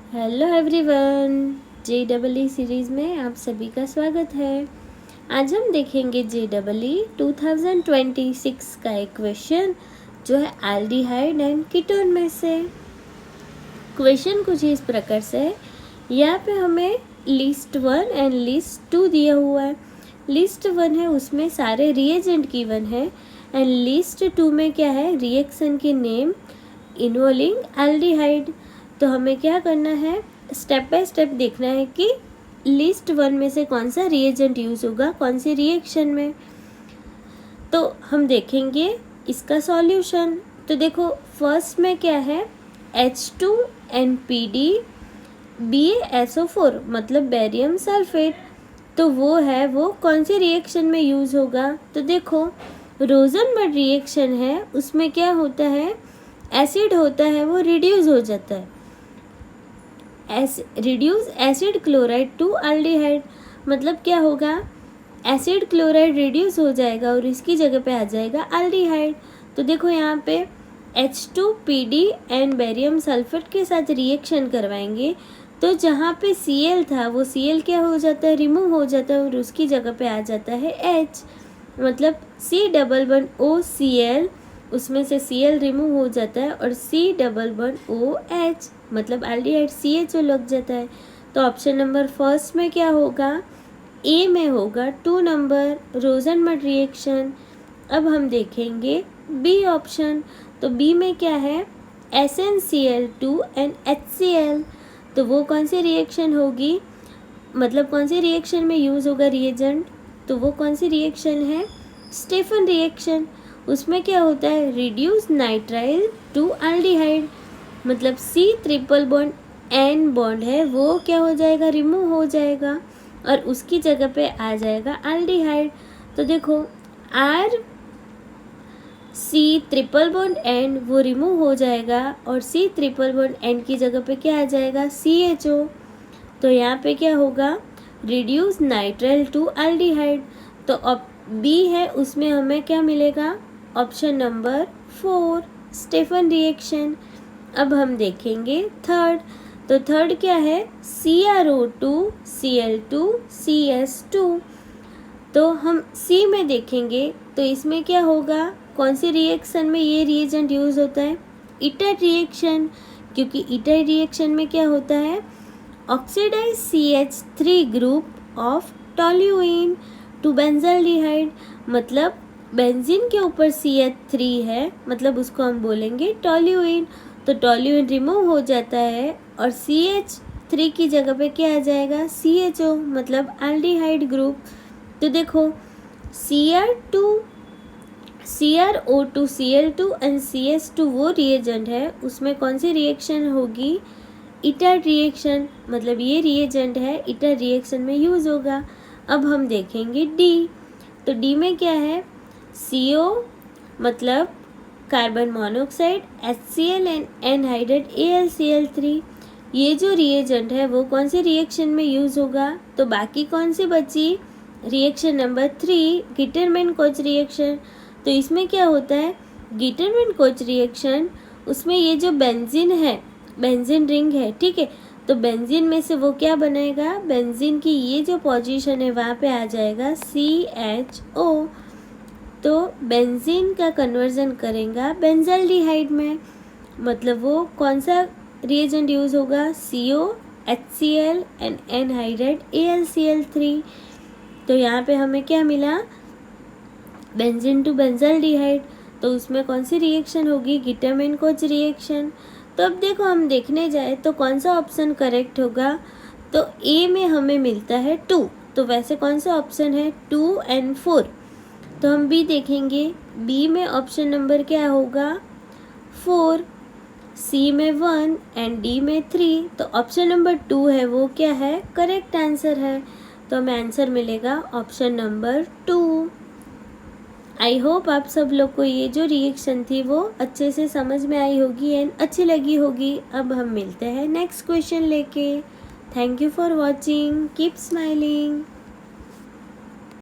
Hello everyone, JEE series में आप सभी का स्वागत है। आज हम देखेंगे JEE 2026 का एक क्वेश्चन जो है एल्डिहाइड एंड कीटोन में से। क्वेश्चन कुछ इस प्रकार से है। यहाँ पे हमें लिस्ट 1 एंड लिस्ट 2 दिया हुआ है। लिस्ट 1 है उसमें सारे रिएजेंट गिवन है एंड लिस्ट 2 में क्या है, रिएक्शन की नेम इन्वॉल्विंग एल्डिहाइड। तो हमें क्या करना है, स्टेप बाय स्टेप देखना है कि लिस्ट 1 में से कौन सा रिएजेंट यूज़ होगा कौन सी रिएक्शन में। तो हम देखेंगे इसका सॉल्यूशन। तो देखो फर्स्ट में क्या है, H2NPD BaSO4 मतलब बेरियम सल्फेट। तो वो कौन सी रिएक्शन में यूज़ होगा। तो देखो रोजनबर्ग रिएक्शन है उसमें क्या होता है, एसिड होता है वो रिड्यूस हो जाता है, reduce acid chloride to aldehyde. मतलब क्या होगा, एसिड क्लोराइड रिड्यूस हो जाएगा और इसकी जगह पे आ जाएगा एल्डिहाइड। तो देखो यहाँ पे H2PD एंड बेरियम सल्फेट के साथ रिएक्शन करवाएंगे तो जहाँ पे Cl था वो Cl क्या हो जाता है, रिमूव हो जाता है और उसकी जगह पे आ जाता है H। मतलब C++OCl उसमें से Cl रिमूव हो जाता है और C++OH मतलब एल्डिहाइड CHO लग जाता है। तो ऑप्शन नंबर फर्स्ट में क्या होगा, ए में होगा 2 नंबर रोजनबर्ग रिएक्शन। अब हम देखेंगे बी ऑप्शन। तो बी में क्या है, SnCl2 एंड HCl। तो वो कौन सी रिएक्शन होगी, मतलब कौन सी रिएक्शन में यूज़ होगा रिएजेंट। तो वो कौन सी रिएक्शन है, स्टेफन रिएक्शन। उसमें क्या होता है, रिड्यूस नाइट्राइल टू एल्डिहाइड मतलब C++N बॉन्ड है वो क्या हो जाएगा, रिमूव हो जाएगा और उसकी जगह पे आ जाएगा एल्डिहाइड। तो देखो C++N वो रिमूव हो जाएगा और C++N की जगह पे क्या आ जाएगा, CHO। तो यहाँ पे क्या होगा, रिड्यूस नाइट्राइल टू एल्डिहाइड। तो अब बी है उसमें हमें क्या मिलेगा, ऑप्शन नंबर 4 स्टेफन रिएक्शन। अब हम देखेंगे थर्ड। तो थर्ड क्या है, CrO2 Cl2 CS2। तो हम सी में देखेंगे तो इसमें क्या होगा, कौन सी रिएक्शन में ये रिएजेंट यूज़ होता है, इटर रिएक्शन। क्योंकि इटर रिएक्शन में क्या होता है, oxidise CH3 group of toluene to benzaldehyde. मतलब बेंजीन के ऊपर CH3 है मतलब उसको हम बोलेंगे टोल्यूइन। तो टोल्यूइन रिमूव हो जाता है और CH3 की जगह पे क्या आ जाएगा, CHO मतलब एल्डिहाइड ग्रुप। तो देखो CrO2 Cl2 एंड CS2 वो रिएजेंट है उसमें कौन सी रिएक्शन होगी, इटर रिएक्शन। मतलब ये रिएजेंट है इटर रिएक्शन में यूज़ होगा। अब हम देखेंगे डी। तो डी में क्या है, CO मतलब carbon monoxide HCl and anhydride AlCl3। ये जो रिएजेंट है वो कौन सी रिएक्शन में यूज़ होगा। तो बाकी कौन सी बची, रिएक्शन नंबर 3 गिटरमैन-कोच रिएक्शन। तो इसमें क्या होता है, गिटरमैन-कोच रिएक्शन उसमें ये जो बेंजीन है, बेंजीन रिंग है, ठीक है। तो बेंजीन में से वो क्या बनाएगा, बेंजीन की ये जो पोजीशन है वहाँ पे आ जाएगा CHO। तो बेंजीन का कन्वर्जन करेगा बेंजल्डिहाइड में। मतलब वो कौन सा रिएजेंट यूज़ होगा, CO HCl and anhydride AlCl3। तो यहाँ पे हमें क्या मिला, बेंजीन टू बेंजल्डिहाइड। तो उसमें कौन सी रिएक्शन होगी, गिटरमैन-कोच रिएक्शन। तो अब देखो हम देखने जाए तो कौन सा ऑप्शन करेक्ट होगा। तो ए में हमें मिलता है 2। तो वैसे कौन सा ऑप्शन है, 2 एंड 4। तो हम बी देखेंगे, बी में ऑप्शन नंबर क्या होगा, 4। सी में 1 एंड डी में 3। तो ऑप्शन नंबर 2 है वो क्या है, करेक्ट आंसर है। तो हमें आंसर मिलेगा ऑप्शन नंबर 2। आई होप आप सब लोग को ये जो रिएक्शन थी वो अच्छे से समझ में आई होगी एंड अच्छी लगी होगी। अब हम मिलते हैं नेक्स्ट क्वेश्चन लेके। Thank you for watching, keep smiling.